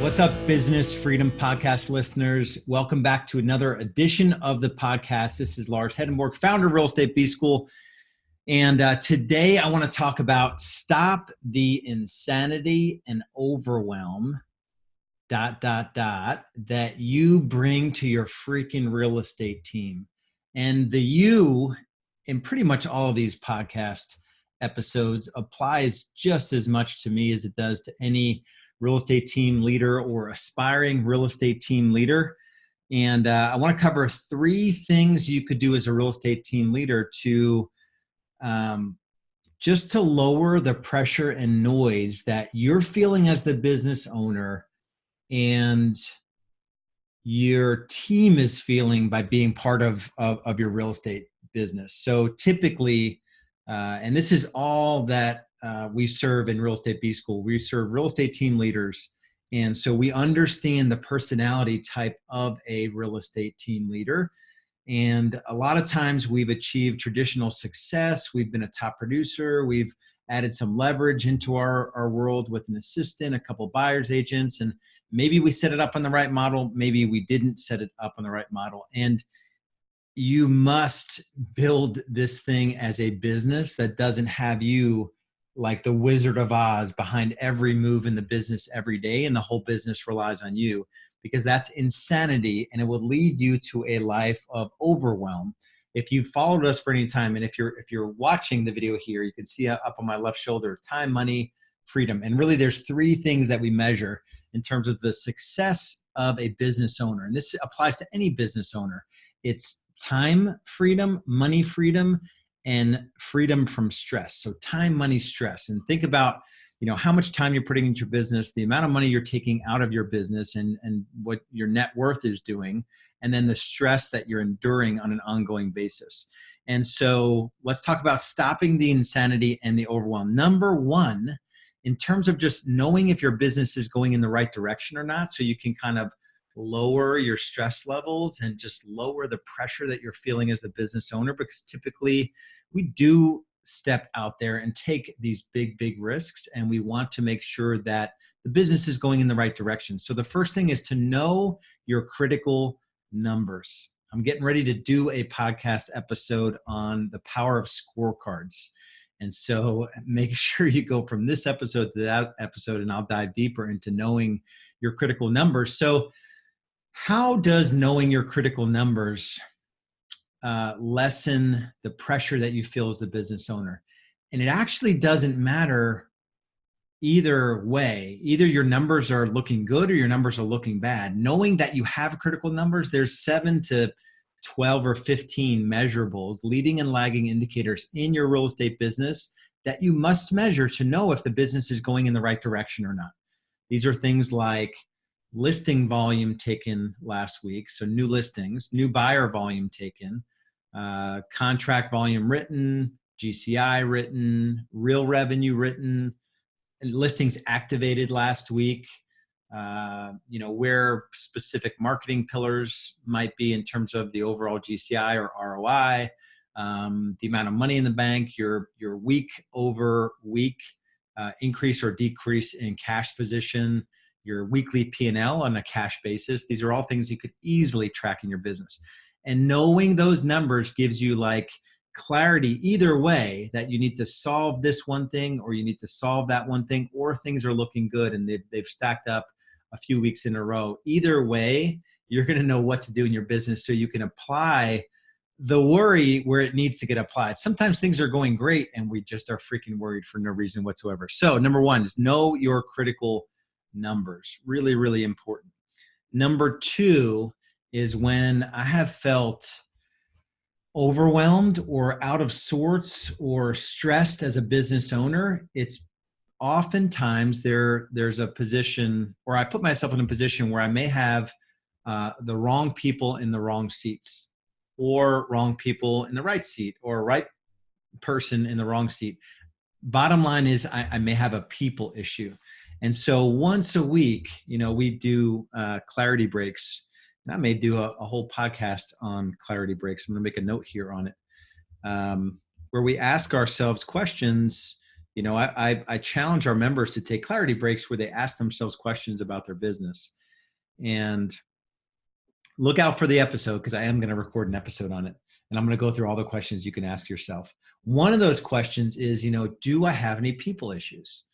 What's up, Business Freedom Podcast listeners? Welcome back to another edition of the podcast. This is Lars Hedenborg, founder of Real Estate B-School. And today I want to talk about stop the insanity and overwhelm, that you bring to your freaking real estate team. And the you in pretty much all of these podcast episodes applies just as much to me as it does to any real estate team leader or aspiring real estate team leader. And I want to cover 3 things you could do as a real estate team leader to just to lower the pressure and noise that you're feeling as the business owner and your team is feeling by being part of your real estate business. So typically, and this is all that we serve in Real Estate B-School. We serve real estate team leaders. And so we understand the personality type of a real estate team leader. And a lot of times we've achieved traditional success. We've been a top producer. We've added some leverage into our world with an assistant, a couple of buyer's agents, and maybe we set it up on the right model. Maybe we didn't set it up on the right model. And you must build this thing as a business that doesn't have you like the Wizard of Oz behind every move in the business every day, and the whole business relies on you, because that's insanity and it will lead you to a life of overwhelm. If you've followed us for any time, and if you're watching the video here, you can see up on my left shoulder, time, money, freedom. And really there's 3 things that we measure in terms of the success of a business owner. And this applies to any business owner. It's time freedom, money freedom, and freedom from stress. So time, money, stress. And think about, how much time you're putting into your business, the amount of money you're taking out of your business, and what your net worth is doing, and then the stress that you're enduring on an ongoing basis. And so let's talk about stopping the insanity and the overwhelm. Number 1, in terms of just knowing if your business is going in the right direction or not, so you can kind of lower your stress levels and just lower the pressure that you're feeling as the business owner, because typically we do step out there and take these big risks, and we want to make sure that the business is going in the right direction. So the first thing is to know your critical numbers. I'm getting ready to do a podcast episode on the power of scorecards. And so make sure you go from this episode to that episode, and I'll dive deeper into knowing your critical numbers. So how does knowing your critical numbers lessen the pressure that you feel as the business owner? And it actually doesn't matter either way. Either your numbers are looking good or your numbers are looking bad. Knowing that you have critical numbers, there's 7 to 12 or 15 measurables, leading and lagging indicators in your real estate business that you must measure to know if the business is going in the right direction or not. These are things like listing volume taken last week, so new listings, new buyer volume taken, contract volume written, GCI written, real revenue written, listings activated last week, where specific marketing pillars might be in terms of the overall GCI or ROI, the amount of money in the bank, your week over week increase or decrease in cash position, your weekly P&L on a cash basis. These are all things you could easily track in your business. And knowing those numbers gives you like clarity either way, that you need to solve this one thing or you need to solve that one thing, or things are looking good and they've stacked up a few weeks in a row. Either way, you're going to know what to do in your business so you can apply the worry where it needs to get applied. Sometimes things are going great and we just are freaking worried for no reason whatsoever. So number 1 is know your critical numbers. Really, really important. Number 2 is when I have felt overwhelmed or out of sorts or stressed as a business owner, it's oftentimes there's a position, or I put myself in a position where I may have the wrong people in the wrong seats, or wrong people in the right seat, or right person in the wrong seat. Bottom line is I may have a people issue. And so once a week, we do clarity breaks. And I may do a whole podcast on clarity breaks. I'm going to make a note here on it, where we ask ourselves questions I challenge our members to take clarity breaks where they ask themselves questions about their business. And look out for the episode, because I am going to record an episode on it. And I'm going to go through all the questions you can ask yourself. One of those questions is, do I have any people issues?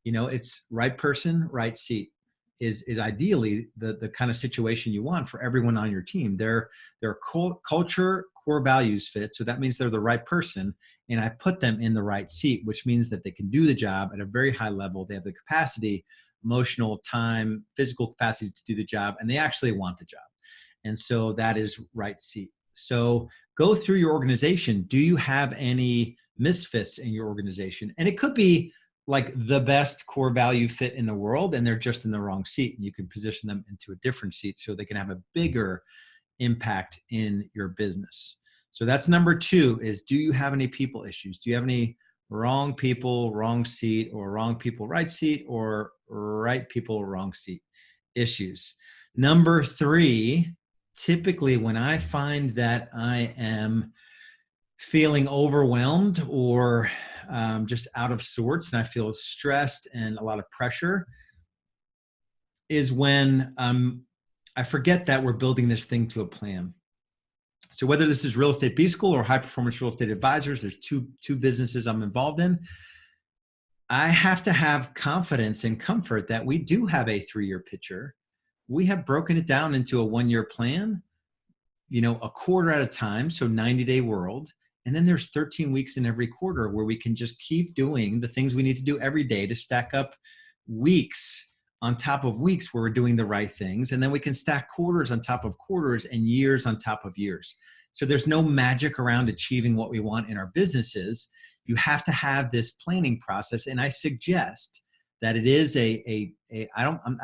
It's right person, right seat is ideally the kind of situation you want for everyone on your team. Their culture, core values fit. So that means they're the right person. And I put them in the right seat, which means that they can do the job at a very high level. They have the capacity, emotional, time, physical capacity to do the job, and they actually want the job. And so that is right seat. So go through your organization. Do you have any misfits in your organization? And it could be like the best core value fit in the world, and they're just in the wrong seat. And you can position them into a different seat so they can have a bigger impact in your business. So that's number 2 is, do you have any people issues? Do you have any wrong people, wrong seat, or wrong people, right seat, or right people, wrong seat issues? Number 3, typically when I find that I am feeling overwhelmed or just out of sorts and I feel stressed and a lot of pressure, is when I forget that we're building this thing to a plan. So whether this is Real Estate B School or High Performance Real Estate Advisors, there's two businesses I'm involved in. I have to have confidence and comfort that we do have a 3-year picture. We have broken it down into a 1-year plan, a quarter at a time, so 90-day world. And then there's 13 weeks in every quarter where we can just keep doing the things we need to do every day to stack up weeks on top of weeks where we're doing the right things. And then we can stack quarters on top of quarters and years on top of years. So there's no magic around achieving what we want in our businesses. You have to have this planning process. And I suggest that it is I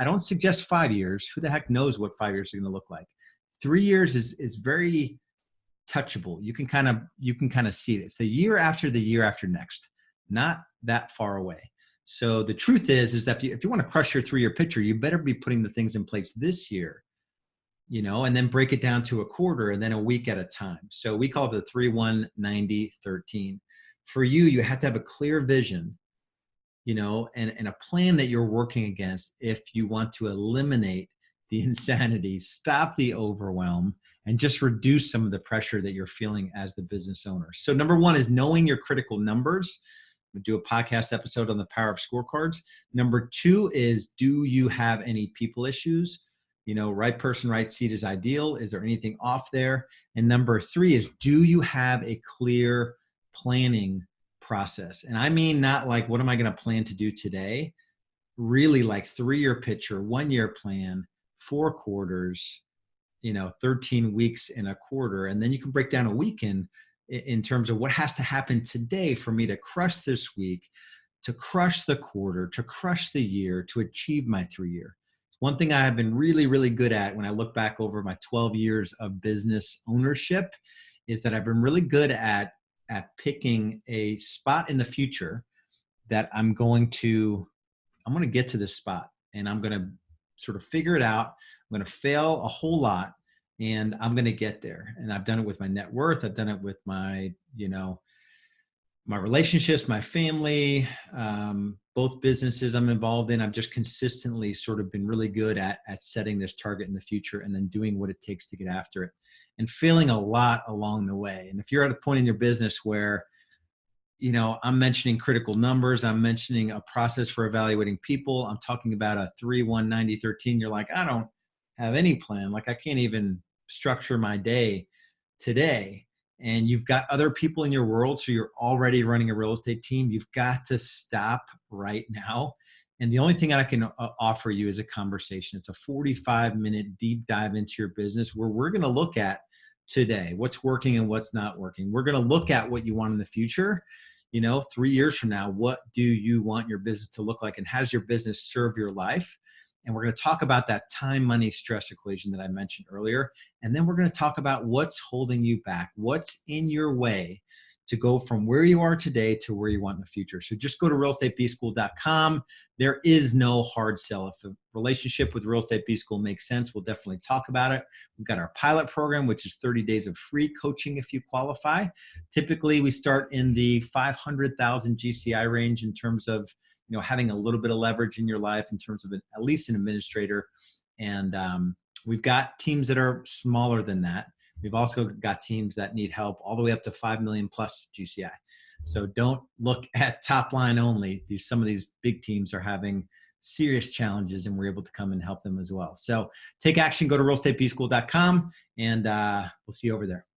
don't suggest 5 years. Who the heck knows what 5 years are going to look like? 3 years is very touchable. You can kind of see it. It's the year after next, not that far away. So the truth is that if you want to crush your 3-year picture, you better be putting the things in place this year, and then break it down to a quarter and then a week at a time. So we call it the 3-1-90-13. For you, you have to have a clear vision, and a plan that you're working against if you want to eliminate the insanity, stop the overwhelm, and just reduce some of the pressure that you're feeling as the business owner. So number 1 is knowing your critical numbers. We'll do a podcast episode on the power of scorecards. Number 2 is, do you have any people issues? Right person, right seat is ideal. Is there anything off there? And number 3 is, do you have a clear planning process? And I mean, not like, what am I going to plan to do today? Really like 3-year picture, 1-year plan, 4 quarters, 13 weeks in a quarter. And then you can break down a week in terms of what has to happen today for me to crush this week, to crush the quarter, to crush the year, to achieve my 3-year. One thing I have been really, really good at when I look back over my 12 years of business ownership is that I've been really good at picking a spot in the future that I'm going to get to this spot, and I'm going to sort of figure it out. I'm going to fail a whole lot, and I'm going to get there. And I've done it with my net worth. I've done it with my, my relationships, my family, both businesses I'm involved in. I've just consistently sort of been really good at setting this target in the future and then doing what it takes to get after it, and failing a lot along the way. And if you're at a point in your business where, I'm mentioning critical numbers, I'm mentioning a process for evaluating people, I'm talking about a 3-1-90-13, you're like, I don't have any plan. Like, I can't even structure my day today. And you've got other people in your world, so you're already running a real estate team. You've got to stop right now. And the only thing I can offer you is a conversation. It's a 45-minute deep dive into your business where we're going to look at today what's working and what's not working. We're going to look at what you want in the future. 3 years from now, what do you want your business to look like, and how does your business serve your life? And we're going to talk about that time, money, stress equation that I mentioned earlier. And then we're going to talk about what's holding you back, what's in your way to go from where you are today to where you want in the future. So just go to realestatebschool.com. There is no hard sell. If a relationship with Real Estate B School makes sense, we'll definitely talk about it. We've got our pilot program, which is 30 days of free coaching if you qualify. Typically, we start in the 500,000 GCI range in terms of having a little bit of leverage in your life in terms of at least an administrator. And we've got teams that are smaller than that. We've also got teams that need help all the way up to 5 million plus GCI. So don't look at top line only. Some of these big teams are having serious challenges, and we're able to come and help them as well. So take action, go to realestatebschool.com, and we'll see you over there.